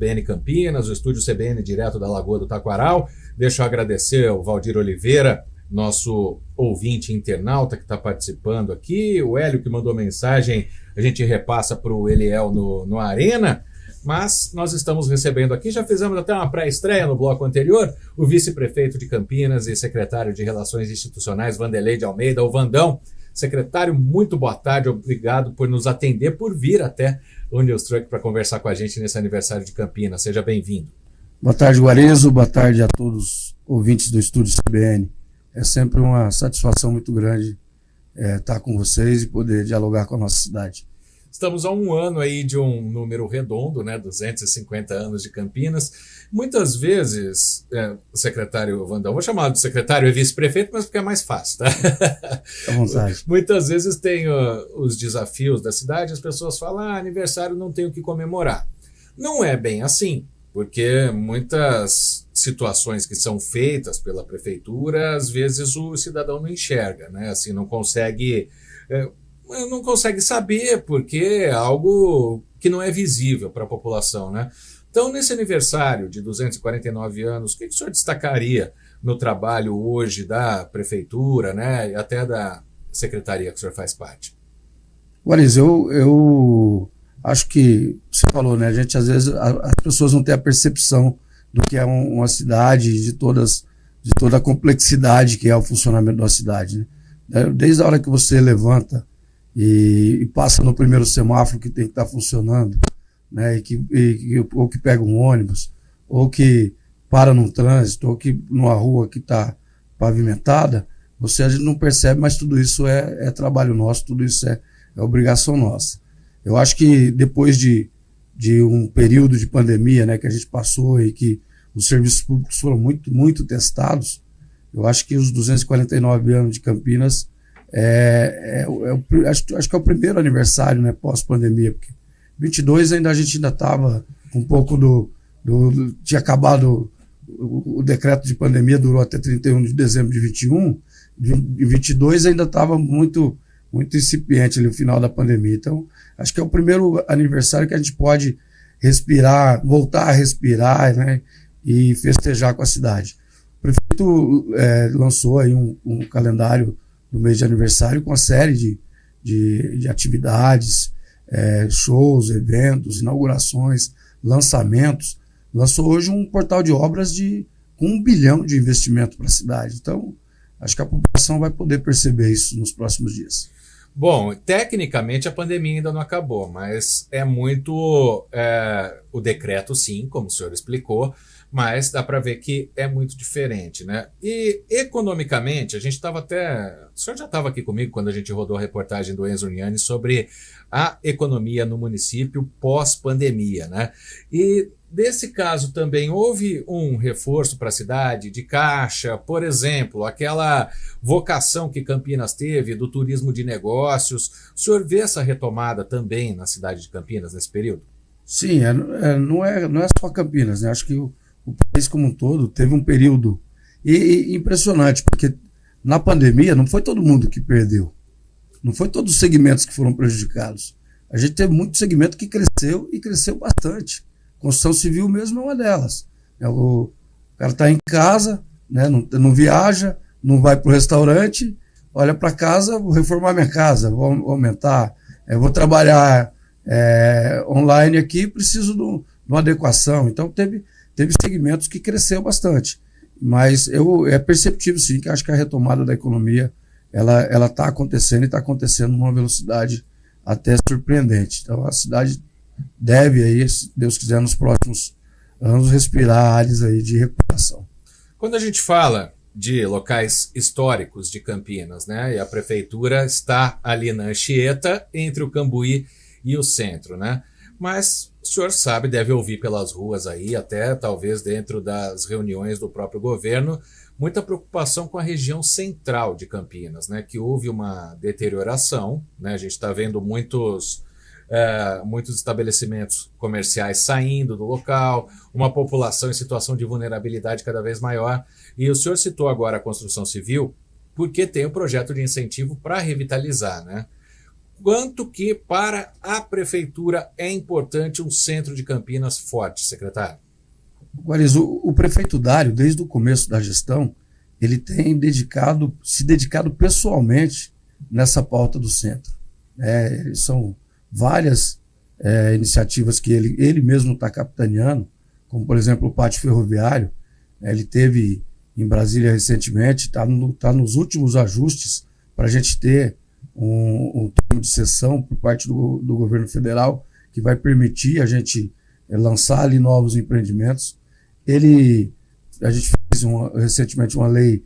CBN Campinas, o estúdio CBN direto da Lagoa do Taquaral. Deixa eu agradecer ao Valdir Oliveira, nosso ouvinte internauta que está participando aqui, o Hélio que mandou mensagem, a gente repassa para o Eliel no Arena, mas nós estamos recebendo aqui, já fizemos até uma pré-estreia no bloco anterior, o vice-prefeito de Campinas e secretário de Relações Institucionais, Vanderlei de Almeida, o Vandão. Secretário, muito boa tarde, obrigado por nos atender, por vir até o News Truck para conversar com a gente nesse aniversário de Campinas. Seja bem-vindo. Boa tarde, Guarezo, boa tarde a todos os ouvintes do estúdio CBN. É sempre uma satisfação muito grande estar com vocês e poder dialogar com a nossa cidade. Estamos há um ano aí de um número redondo, né, 250 anos de Campinas. Muitas vezes, secretário Vandão, vou chamar de secretário e vice-prefeito, mas porque é mais fácil, tá? À vontade. Muitas vezes tem os desafios da cidade, as pessoas falam, aniversário não tem o que comemorar. Não é bem assim, porque muitas situações que são feitas pela prefeitura, às vezes o cidadão não enxerga, né? Assim, não consegue saber, porque é algo que não é visível para a população, né? Então, nesse aniversário de 249 anos, o que o senhor destacaria no trabalho hoje da prefeitura, né, e até da secretaria que o senhor faz parte? Guariz, eu acho que você falou, né? A gente, às vezes, as pessoas não têm a percepção do que é uma cidade, de toda a complexidade que é o funcionamento da cidade, né? Desde a hora que você levanta e passa no primeiro semáforo que tem que estar funcionando, né, ou que pega um ônibus, ou que para num trânsito, ou que numa rua que está pavimentada, a gente não percebe, mas tudo isso é trabalho nosso, tudo isso é obrigação nossa. Eu acho que depois de um período de pandemia, né, que a gente passou e que os serviços públicos foram muito, muito testados, eu acho que os 249 anos de Campinas acho que é o primeiro aniversário, né, pós-pandemia, porque 22 a gente ainda estava um pouco tinha acabado o decreto de pandemia, durou até 31 de dezembro de 21, e 22 ainda estava muito, muito incipiente ali o final da pandemia. Então, acho que é o primeiro aniversário que a gente pode respirar, voltar a respirar, né, e festejar com a cidade. O prefeito lançou aí um calendário do mês de aniversário com uma série de atividades, shows, eventos, inaugurações, lançamentos. Lançou hoje um portal de obras com 1 bilhão de investimento para a cidade. Então, acho que a população vai poder perceber isso nos próximos dias. Bom, tecnicamente a pandemia ainda não acabou, mas é muito o decreto, sim, como o senhor explicou, mas dá para ver que é muito diferente, né? E economicamente, a gente estava o senhor já estava aqui comigo quando a gente rodou a reportagem do Enzo Niani sobre a economia no município pós-pandemia, né? E desse caso também houve um reforço para a cidade de caixa, por exemplo, aquela vocação que Campinas teve do turismo de negócios. O senhor vê essa retomada também na cidade de Campinas nesse período? Sim, não é só Campinas, né? Acho que o país como um todo teve um período impressionante, porque na pandemia não foi todo mundo que perdeu, não foi todos os segmentos que foram prejudicados. A gente teve muito segmento que cresceu e cresceu bastante. Construção civil mesmo é uma delas. O cara está em casa, né, não viaja, não vai para o restaurante, olha para casa, vou reformar minha casa, vou aumentar, vou trabalhar online aqui, preciso de uma adequação. Então teve segmentos que cresceu bastante. Mas é perceptível, sim, que acho que a retomada da economia ela está acontecendo e está acontecendo numa velocidade até surpreendente. Então a cidade deve aí, se Deus quiser, nos próximos anos respirar áreas aí de recuperação. Quando a gente fala de locais históricos de Campinas, né, e a prefeitura está ali na Anchieta, entre o Cambuí e o centro, né? Mas o senhor sabe, deve ouvir pelas ruas aí, até talvez dentro das reuniões do próprio governo, muita preocupação com a região central de Campinas, né? Que houve uma deterioração, né? A gente está vendo muitos estabelecimentos comerciais saindo do local, uma população em situação de vulnerabilidade cada vez maior. E o senhor citou agora a construção civil, porque tem o projeto de incentivo para revitalizar, né? quanto que para a prefeitura é importante um centro de Campinas forte, secretário? Guariz, o prefeito Dário, desde o começo da gestão, ele tem se dedicado pessoalmente nessa pauta do centro. São várias iniciativas que ele mesmo está capitaneando, como, por exemplo, o pátio ferroviário. Ele teve em Brasília recentemente, está nos últimos ajustes para a gente ter um termo de cessão por parte do governo federal que vai permitir a gente lançar ali novos empreendimentos. A gente fez recentemente uma lei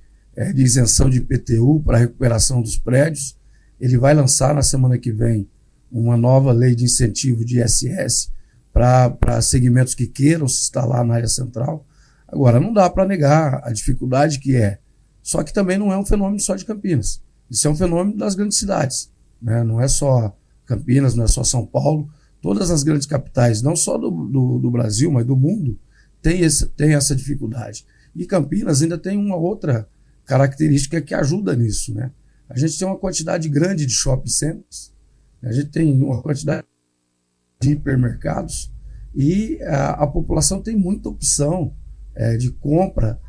de isenção de IPTU para a recuperação dos prédios. Ele vai lançar na semana que vem uma nova lei de incentivo de ISS para segmentos que queiram se instalar na área central. Agora, não dá para negar a dificuldade que é. Só que também não é um fenômeno só de Campinas. Isso é um fenômeno das grandes cidades, né? Não é só Campinas, não é só São Paulo. Todas as grandes capitais, não só do Brasil, mas do mundo, tem essa dificuldade. E Campinas ainda tem uma outra característica que ajuda nisso, né? A gente tem uma quantidade grande de shopping centers, a gente tem uma quantidade de hipermercados e a população tem muita opção de compra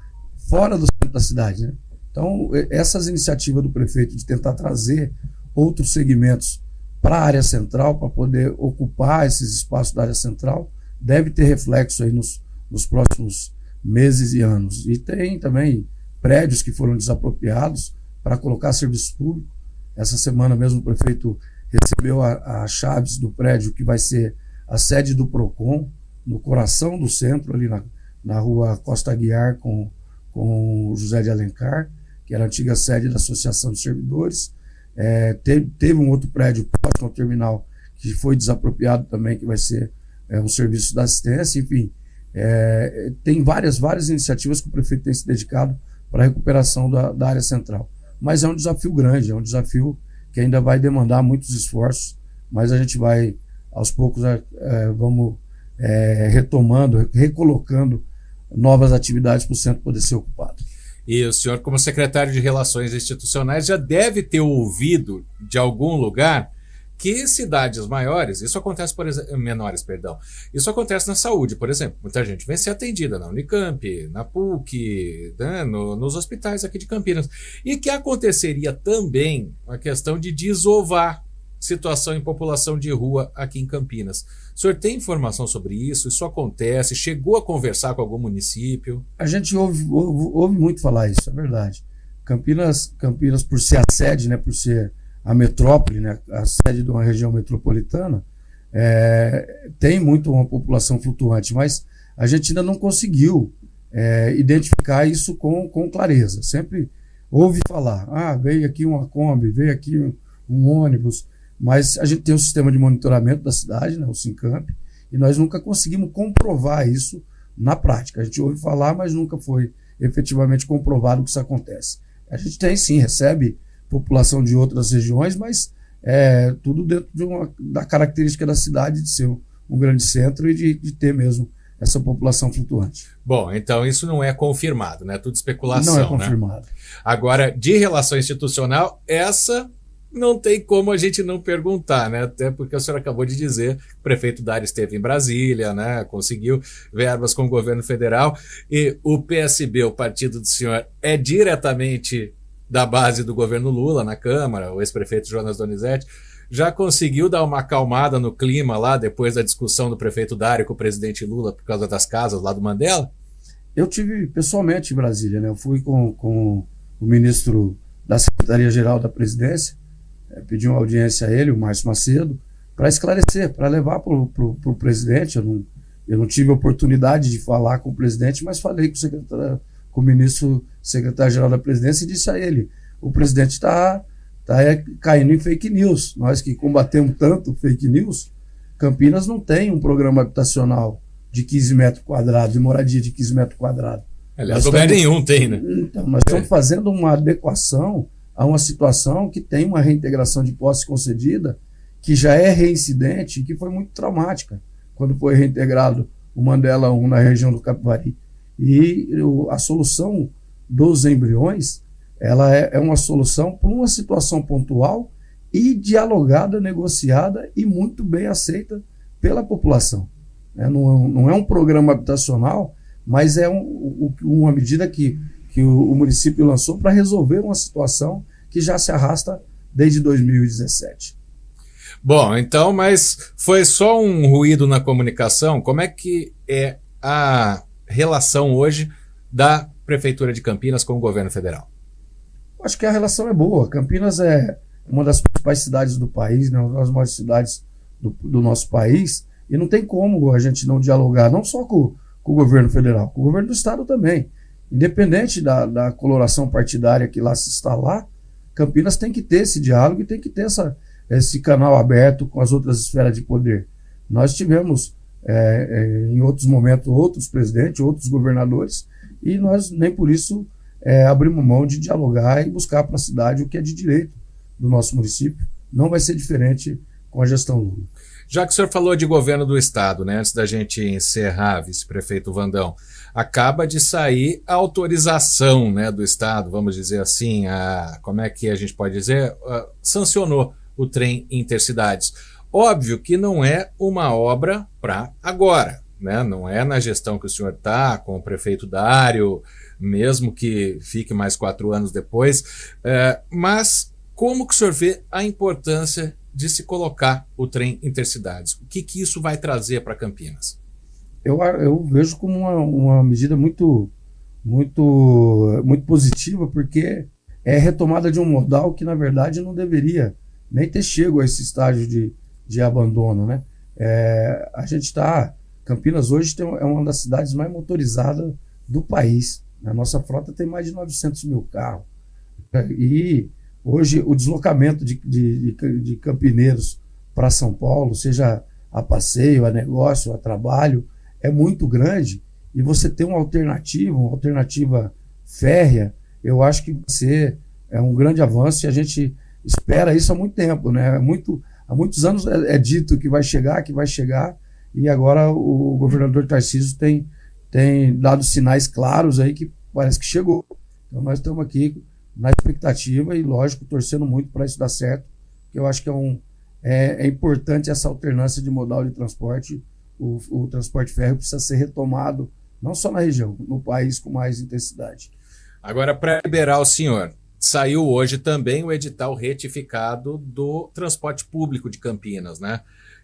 fora do centro da cidade, né? Então, essas iniciativas do prefeito de tentar trazer outros segmentos para a área central, para poder ocupar esses espaços da área central, deve ter reflexo aí nos próximos meses e anos. E tem também prédios que foram desapropriados para colocar serviço público. Essa semana mesmo o prefeito recebeu as chaves do prédio que vai ser a sede do PROCON, no coração do centro, ali na rua Costa Aguiar com José de Alencar, que era a antiga sede da Associação de Servidores. Teve um outro prédio próximo ao terminal que foi desapropriado também, que vai ser um serviço da assistência. Enfim, tem várias iniciativas que o prefeito tem se dedicado para a recuperação da área central. Mas é um desafio grande, é um desafio que ainda vai demandar muitos esforços, mas a gente vai, aos poucos, vamos retomando, recolocando novas atividades para o centro poder ser ocupado. E o senhor, como secretário de Relações Institucionais, já deve ter ouvido de algum lugar que cidades maiores, isso acontece, por exemplo, menores, perdão, isso acontece na saúde, por exemplo. Muita gente vem ser atendida na Unicamp, na PUC, né, nos hospitais aqui de Campinas. E que aconteceria também a questão de desovar situação em população de rua aqui em Campinas. O senhor tem informação sobre isso? Isso acontece? Chegou a conversar com algum município? A gente ouve muito falar isso, é verdade. Campinas, por ser a sede, né, por ser a metrópole, né, a sede de uma região metropolitana, tem muito uma população flutuante, mas a gente ainda não conseguiu identificar isso com clareza. Sempre ouve falar, veio aqui uma Kombi, veio aqui um ônibus, mas a gente tem um sistema de monitoramento da cidade, né, o Sincamp, e nós nunca conseguimos comprovar isso na prática. A gente ouve falar, mas nunca foi efetivamente comprovado que isso acontece. A gente tem sim, recebe população de outras regiões, mas tudo dentro da característica da cidade de ser um grande centro e de ter mesmo essa população flutuante. Bom, então isso não é confirmado, né? Tudo especulação. Não é confirmado. Né? Agora, de relação institucional, essa não tem como a gente não perguntar, né? Até porque o senhor acabou de dizer que o prefeito Dário esteve em Brasília, né? Conseguiu verbas com o governo federal, e o PSB, o partido do senhor, é diretamente da base do governo Lula na Câmara. O ex-prefeito Jonas Donizete já conseguiu dar uma acalmada no clima lá depois da discussão do prefeito Dário com o presidente Lula por causa das casas lá do Mandela? Eu tive pessoalmente em Brasília, né? Eu fui com o ministro da Secretaria-Geral da Presidência, pedi uma audiência a ele, o Márcio Macedo, para esclarecer, para levar para o presidente. Eu não tive oportunidade de falar com o presidente, mas falei com o ministro secretário-geral da Presidência e disse a ele: o presidente está caindo em fake news. Nós que combatemos tanto fake news, Campinas não tem um programa habitacional de 15 metros quadrados, de moradia de 15 metros quadrados. Aliás, lugar nenhum tem, né? Então, nós estamos fazendo uma adequação a uma situação que tem uma reintegração de posse concedida, que já é reincidente e que foi muito traumática quando foi reintegrado o Mandela 1 na região do Capivari. E a solução dos embriões, ela é uma solução para uma situação pontual e dialogada, negociada e muito bem aceita pela população. Não é um programa habitacional, mas é uma medida que o município lançou para resolver uma situação que já se arrasta desde 2017. Bom, então, mas foi só um ruído na comunicação? Como é que é a relação hoje da Prefeitura de Campinas com o governo federal? Acho que a relação é boa. Campinas é uma das principais cidades do país, né, uma das maiores cidades do nosso país, e não tem como a gente não dialogar, não só com o governo federal, com o governo do estado também. Independente da coloração partidária que lá se instalar, Campinas tem que ter esse diálogo e tem que ter esse canal aberto com as outras esferas de poder. Nós tivemos, em outros momentos, outros presidentes, outros governadores, e nós nem por isso abrimos mão de dialogar e buscar para a cidade o que é de direito do nosso município. Não vai ser diferente com a gestão Lula. Já que o senhor falou de governo do estado, né, antes da gente encerrar, vice-prefeito Vandão, acaba de sair a autorização, né, do estado, vamos dizer assim, como é que a gente pode dizer, sancionou o trem intercidades. Óbvio que não é uma obra para agora, né? Não é na gestão que o senhor está, com o prefeito Dário, mesmo que fique mais 4 anos depois, mas como que o senhor vê a importância de se colocar o trem intercidades? O que isso vai trazer para Campinas? Eu vejo como uma medida muito, muito, muito positiva, porque é retomada de um modal que, na verdade, não deveria nem ter chego a esse estágio de abandono, né? Campinas hoje é uma das cidades mais motorizadas do país. A nossa frota tem mais de 900 mil carros. E hoje o deslocamento de campineiros para São Paulo, seja a passeio, a negócio, a trabalho, é muito grande. E você ter uma alternativa férrea, eu acho que vai ser um grande avanço, e a gente espera isso há muito tempo, né? Há muitos anos é dito que vai chegar, e agora o governador Tarcísio tem dado sinais claros aí que parece que chegou. Então nós estamos aqui na expectativa e, lógico, torcendo muito para isso dar certo, porque eu acho que é importante essa alternância de modal de transporte. O transporte férreo precisa ser retomado, não só na região, no país com mais intensidade. Agora, para liberar o senhor, saiu hoje também o edital retificado do transporte público de Campinas, né?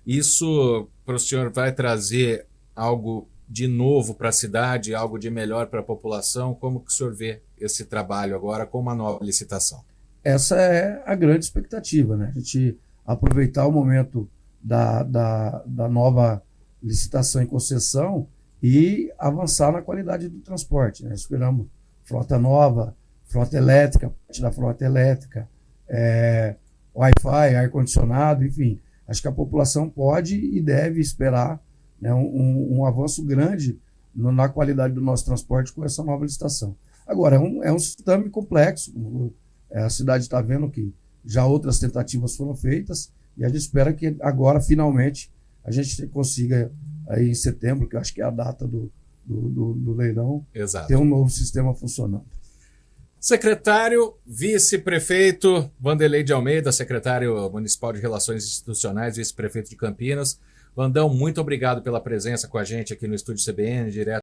Isso para o senhor vai trazer algo de novo para a cidade, algo de melhor para a população? Como que o senhor vê esse trabalho agora com uma nova licitação? Essa é a grande expectativa, né? A gente aproveitar o momento da nova licitação e concessão e avançar na qualidade do transporte, né? Esperamos frota nova, frota elétrica, parte da frota elétrica, Wi-Fi, ar-condicionado, enfim. Acho que a população pode e deve esperar, né, um avanço grande na qualidade do nosso transporte com essa nova licitação. Agora, é um sistema complexo. A cidade está vendo que já outras tentativas foram feitas e a gente espera que agora, finalmente, a gente consiga, aí em setembro, que eu acho que é a data do leilão, exato, ter um novo sistema funcionando. Secretário, vice-prefeito Vanderlei de Almeida, secretário municipal de Relações Institucionais, vice-prefeito de Campinas. Vandão, muito obrigado pela presença com a gente aqui no Estúdio CBN, direto